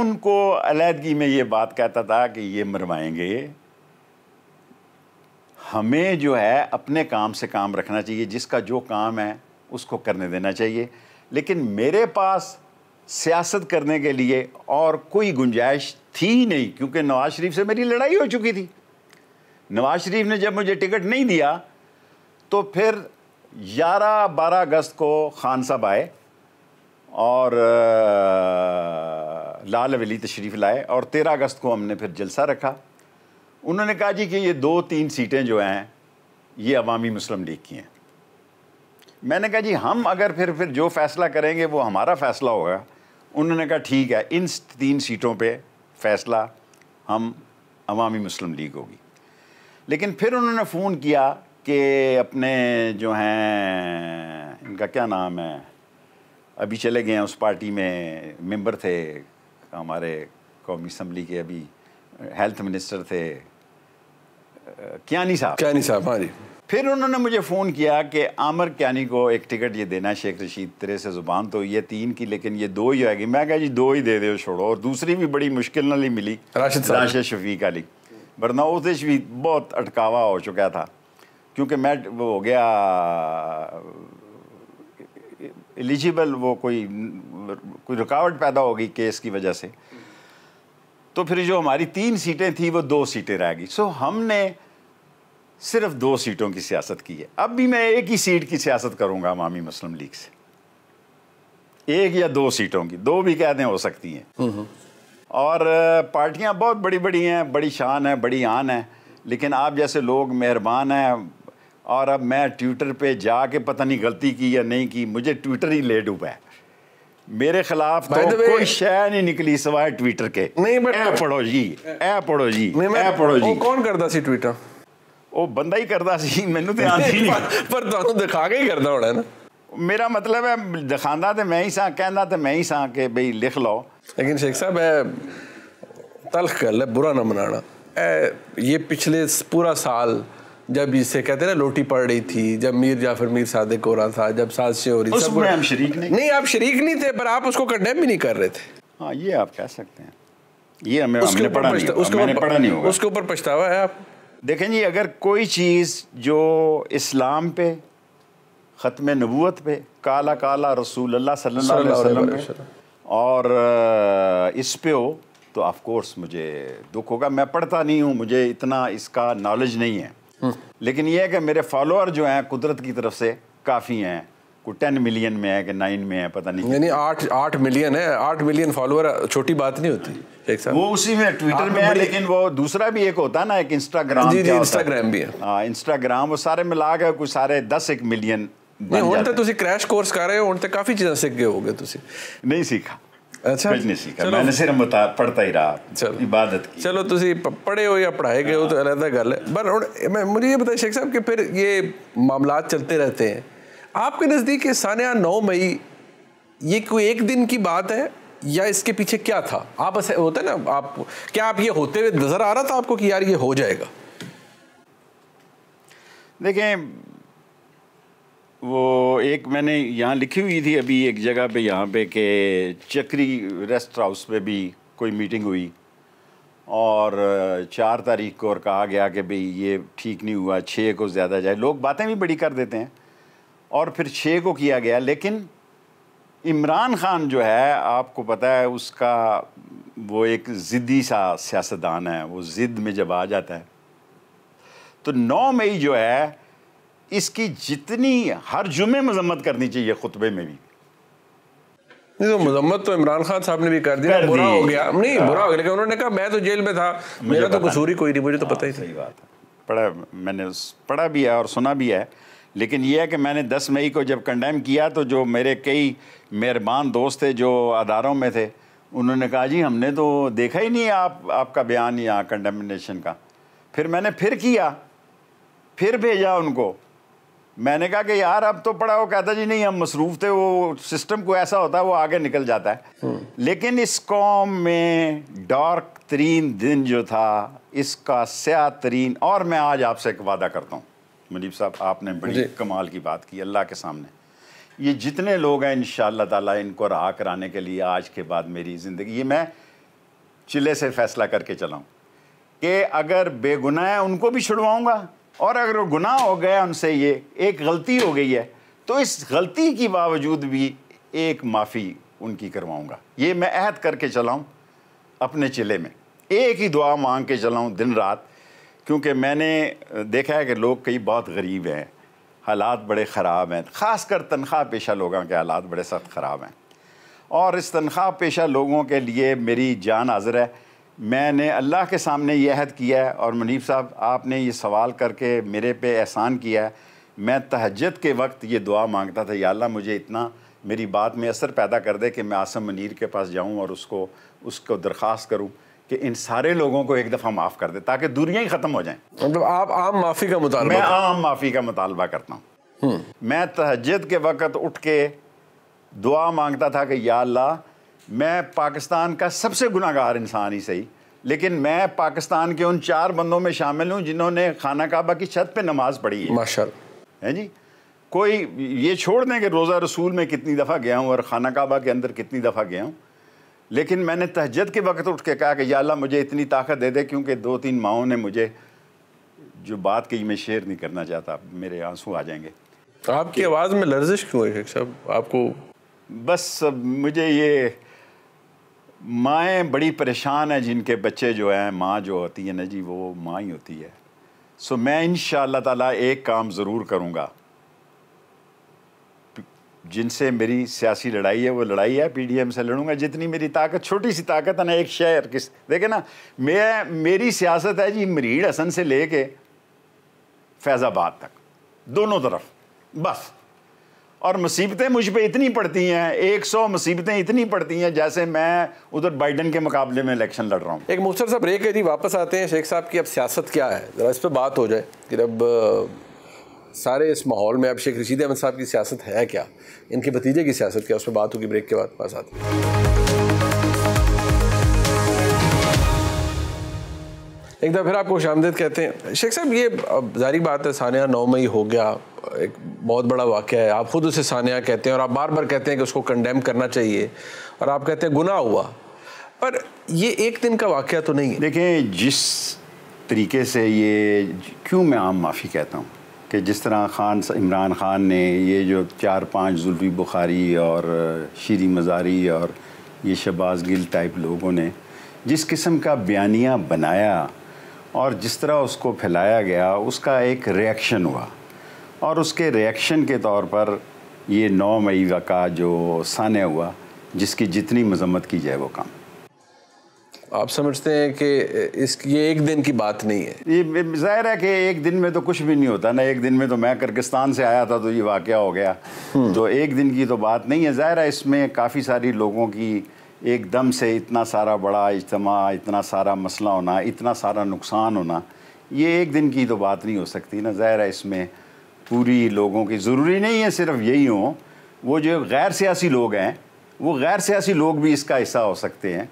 उनको अलहदगी में ये बात कहता था कि ये मरवाएंगे, हमें जो है अपने काम से काम रखना चाहिए, जिसका जो काम है उसको करने देना चाहिए। लेकिन मेरे पास सियासत करने के लिए और कोई गुंजाइश थी ही नहीं, क्योंकि नवाज शरीफ से मेरी लड़ाई हो चुकी थी। नवाज शरीफ ने जब मुझे टिकट नहीं दिया तो फिर 11-12 अगस्त को खान साहब आए और लाल हवेली तशरीफ़ लाए और 13 अगस्त को हमने फिर जलसा रखा। उन्होंने कहा जी कि ये 2-3 सीटें जो हैं ये अवामी मुस्लिम लीग की हैं। मैंने कहा जी हम अगर फिर जो फ़ैसला करेंगे वो हमारा फ़ैसला होगा। उन्होंने कहा ठीक है, इन 3 सीटों पे फ़ैसला हम अवामी मुस्लिम लीग होगी। लेकिन फिर उन्होंने फ़ोन किया कि अपने जो हैं, इनका क्या नाम है, अभी चले गए हैं उस पार्टी में, मेंबर थे हमारे कौमी असम्बली के, अभी हेल्थ मिनिस्टर थे, कियानी साहब। हाँ जी। फिर उन्होंने मुझे फ़ोन किया कि आमिर कियानी को एक टिकट ये देना है, शेख रशीद तेरे से ज़ुबान तो ये 3 की, लेकिन ये 2 ही आएगी। मैं कहा जी 2 ही दे दो, छोड़ो। और दूसरी भी बड़ी मुश्किल नाल ही मिली, राशिद शफीक अली, वरना उस भी बहुत अटकावा हो चुका था, क्योंकि मैं वो हो गया एलिजिबल, वो कोई रुकावट पैदा हो गई केस की वजह से। तो फिर जो हमारी 3 सीटें थी वो 2 सीटें रह गई। सो हमने सिर्फ 2 सीटों की सियासत की है। अब भी मैं एक ही सीट की सियासत करूंगा अवामी मुस्लिम लीग से, 1 या 2 सीटों की, 2 भी कहते हैं हो सकती हैं। और पार्टियां बहुत बड़ी बड़ी हैं, बड़ी शान है, बड़ी आन है, लेकिन आप जैसे लोग मेहरबान हैं। और अब मैं ट्विटर पे जाके पता नहीं गलती की या नहीं की, मुझे ट्विटर ही ले डूबा है। मेरे खिलाफ तो कोई शय नहीं निकली सिवाय ट्विटर के। नहीं बट ए पढ़ो जी, ए पढ़ो जी, ए पढ़ो जी। कौन करता सी ट्विटर? वो बंदा ही करता सी, मैनू तो आंदी नहीं। पर तुहानू दिखा के ही करदा होना है ना। मेरा मतलब है दिखांदा तो मैं ही सा, कहना तो मैं ही सा कि भाई लिख लो। लेकिन शेख साहब है तल्ख गल है, बुरा ना मनाना। ये पिछले पूरा साल जब इसे कहते हैं ना लोटी पड़ रही थी, जब मीर जाफर मीर सादिक हो रहा था, जब साजिशें हो रही थी, उसमें हम शरीक नहीं, आप शरीक नहीं थे, पर आप उसको कंडेम भी नहीं कर रहे थे। हाँ, ये आप कह सकते हैं। ये हमने पढ़ा नहीं होगा, उसके ऊपर पछतावा है। आप देखें जी, अगर कोई चीज़ जो इस्लाम पे, ख़त्म नबूवत पे, काला काला रसूल अल्लाह सल्लल्लाहु अलैहि वसल्लम पे और इस पे हो तो ऑफ कोर्स मुझे दुख होगा। मैं पढ़ता नहीं हूँ, मुझे इतना इसका नॉलेज नहीं है। लेकिन ये है कि मेरे फॉलोअर जो हैं कुदरत की तरफ से काफ़ी हैं, कोई 10 मिलियन में है कि 9 में है, पता नहीं। यानी 8 मिलियन है। 8 मिलियन फॉलोअर छोटी बात नहीं होती एक साथ। वो उसी में ट्विटर में है, लेकिन वो दूसरा भी एक होता है ना, एक इंस्टाग्राम। जी, इंस्टाग्राम भी है। हाँ, इंस्टाग्राम, वो सारे मिला के कुछ सारे 10-1 मिलियन नहीं। ਹੁਣ ਤਾਂ ਤੁਸੀਂ क्रैश कोर्स कर रहे हो, ਹੁਣ ਤਾਂ काफ़ी चीज़ें सीख गए होगे ਤੁਸੀਂ। नहीं सीखा। अच्छा, कुछ नहीं सीखा, मैंने सिर्फ पढ़ता ही रहा। चलो, इबादत की। चलो तुसी पढ़े हो या पढ़ाए गए हो तो अलग गल है। पर मुझे ये बताइए शेख साहब कि फिर ये मामलात चलते रहते हैं, आपके नज़दीक ये सानिया 9 मई ये कोई एक दिन की बात है या इसके पीछे क्या था? आप ऐसे होता है ना, आप क्या आप ये होते हुए नजर आ रहा था आपको कि यार ये हो जाएगा? देखें, वो एक मैंने यहाँ लिखी हुई थी अभी एक जगह पे, यहाँ पे कि चक्री रेस्ट हाउस पे भी कोई मीटिंग हुई और 4 तारीख को और कहा गया कि भाई ये ठीक नहीं हुआ, 6 को ज़्यादा जाए। लोग बातें भी बड़ी कर देते हैं और फिर 6 को किया गया। लेकिन इमरान खान जो है, आपको पता है उसका वो एक ज़िद्दी सा सियासतदान है, वो ज़िद में जब आ जाता है तो 9 मई जो है इसकी जितनी हर जुमे मजम्मत करनी चाहिए, खुतबे में भी। नहीं तो मजम्मत तो इमरान खान साहब ने भी कर दिया, बुरा हो गया। नहीं बुरा हो गया, लेकिन उन्होंने कहा मैं तो जेल में था, मेरा तो कसूर ही कोई नहीं, मुझे तो पता ही। सही बात है, पढ़ा, मैंने पढ़ा भी है और सुना भी है। लेकिन यह है कि मैंने 10 मई को जब कंडेम किया तो जो मेरे कई मेहरबान दोस्त थे जो अदारों में थे, उन्होंने कहा जी हमने तो देखा ही नहीं आपका बयान यहाँ कंडेमिनेशन का। फिर मैंने फिर किया, फिर भेजा उनको। मैंने कहा कि यार अब तो पढ़ा। वो कहता जी नहीं हम मसरूफ़ थे, वो सिस्टम को ऐसा होता है वो आगे निकल जाता है। लेकिन इस कौम में डार्क तरीन दिन जो था, इसका स्याह तरीन, और मैं आज आपसे एक वादा करता हूँ मुनीब साहब, आपने बड़ी कमाल की बात की अल्लाह के सामने। ये जितने लोग हैं इंशाअल्लाह ताला इनको रहा कराने के लिए आज के बाद मेरी ज़िंदगी, ये मैं चिल्ले से फैसला करके चला हूँ कि अगर बेगुनाह है उनको भी छुड़वाऊँगा, और अगर गुनाह हो गया उनसे, ये एक गलती हो गई है, तो इस गलती की बावजूद भी एक माफ़ी उनकी करवाऊँगा। ये मैं अहद करके चला हूँ अपने चिल्ले में, एक ही दुआ मांग के चला हूँ दिन रात, क्योंकि मैंने देखा है कि लोग कई बहुत गरीब हैं, हालात बड़े ख़राब हैं, ख़ासकर तनख्वाह पेशा लोगों के हालात बड़े सख्त ख़राब हैं, और इस तनख्वाह पेशा लोगों के लिए मेरी जान हाज़िर है। मैंने अल्लाह के सामने ये अहद किया है, और मुनीब साहब आपने ये सवाल करके मेरे पे एहसान किया है। मैं तहज्जुद के वक्त ये दुआ मांगता था, या अल्लाह मुझे इतना मेरी बात में असर पैदा कर दे कि मैं आसम मुनीर के पास जाऊँ और उसको दरख्वास्त करूँ कि इन सारे लोगों को एक दफ़ा माफ़ कर दे, ताकि दूरियां ही ख़त्म हो जाएं। मतलब आप आम माफ़ी का मुतालबा? मैं आम माफ़ी का मुतालबा करता हूँ। मैं तहज्जुद के वक्त उठ के दुआ मांगता था कि या अल्लाह, मैं पाकिस्तान का सबसे गुनाहगार इंसान ही सही, लेकिन मैं पाकिस्तान के उन 4 बंदों में शामिल हूँ जिन्होंने खाना काबा की छत पे नमाज़ पढ़ी है। माशाअल्लाह। है जी। कोई ये छोड़ दें कि रोज़ा रसूल में कितनी दफ़ा गया हूँ और खाना काबा के अंदर कितनी दफ़ा गया हूँ, लेकिन मैंने तहज्जुद के वक्त उठ के कहा कि या अल्लाह मुझे इतनी ताकत दे दे, क्योंकि 2-3 माओं ने मुझे जो बात कही मैं शेयर नहीं करना चाहता, मेरे आंसू आ जाएंगे। आपकी आवाज़ में लर्जिश क्यों है शेख साहब? आपको बस मुझे ये माएँ बड़ी परेशान हैं जिनके बच्चे जो हैं, माँ जो होती है ना जी, वो माँ ही होती है। सो मैं इंशाअल्लाह ताला एक काम ज़रूर करूँगा, जिनसे मेरी सियासी लड़ाई है वो लड़ाई है, PDM से लड़ूंगा जितनी मेरी ताकत, छोटी सी ताकत है ना, एक शहर किस देखे ना, मेरी सियासत है जी मरीड़ हसन से लेके फैज़ाबाद तक, दोनों तरफ बस। और मुसीबतें मुझ पे इतनी पड़ती हैं, 100 मुसीबतें इतनी पड़ती हैं जैसे मैं उधर बाइडन के मुकाबले में इलेक्शन लड़ रहा हूँ। एक मुख्तसर सा ब्रेक है जी, वापस आते हैं। शेख साहब की अब सियासत क्या है, ज़रा इस पर बात हो जाए कि अब सारे इस माहौल में अब शेख रशीद अहमद साहब की सियासत है क्या, इनके भतीजे की सियासत क्या, उस पर बात होगी ब्रेक के बाद। पास आते हैं। एक दफ़ा फिर आपको खुशामदीद कहते हैं। शेख साहब, ये जारी बात है, सानिया 9 मई हो गया, एक बहुत बड़ा वाक़या है, आप खुद उसे सानिया कहते हैं और आप बार बार कहते हैं कि उसको कंडेम करना चाहिए, और आप कहते हैं गुनाह हुआ, पर ये एक दिन का वाक़या तो नहीं है। देखें, जिस तरीके से ये, क्यों मैं आम माफ़ी कहता हूँ कि जिस तरह इमरान खान ने ये जो 4-5 जुल्फी बुखारी और शीरी मज़ारी और ये शहबाज गिल टाइप लोगों ने जिस किस्म का बयानिया बनाया और जिस तरह उसको फैलाया गया, उसका एक रिएक्शन हुआ, और उसके रिएक्शन के तौर पर ये 9 मई का जो सानिया हुआ, जिसकी जितनी मजम्मत की जाए वो काम। आप समझते हैं कि ये एक दिन की बात नहीं है? ये ज़ाहिर है कि एक दिन में तो कुछ भी नहीं होता ना। एक दिन में तो मैं किर्गिस्तान से आया था तो ये वाक़या हो गया, तो एक दिन की तो बात नहीं है। ज़ाहिर है इसमें काफ़ी सारी लोगों की एकदम से इतना सारा बड़ा इज्तिमा, इतना सारा मसला होना, इतना सारा नुकसान होना, ये एक दिन की तो बात नहीं हो सकती ना। ज़ाहिर है इसमें पूरी लोगों की, ज़रूरी नहीं है सिर्फ यही हो, वो जो गैर सियासी लोग हैं, वो गैर सियासी लोग भी इसका हिस्सा हो सकते हैं।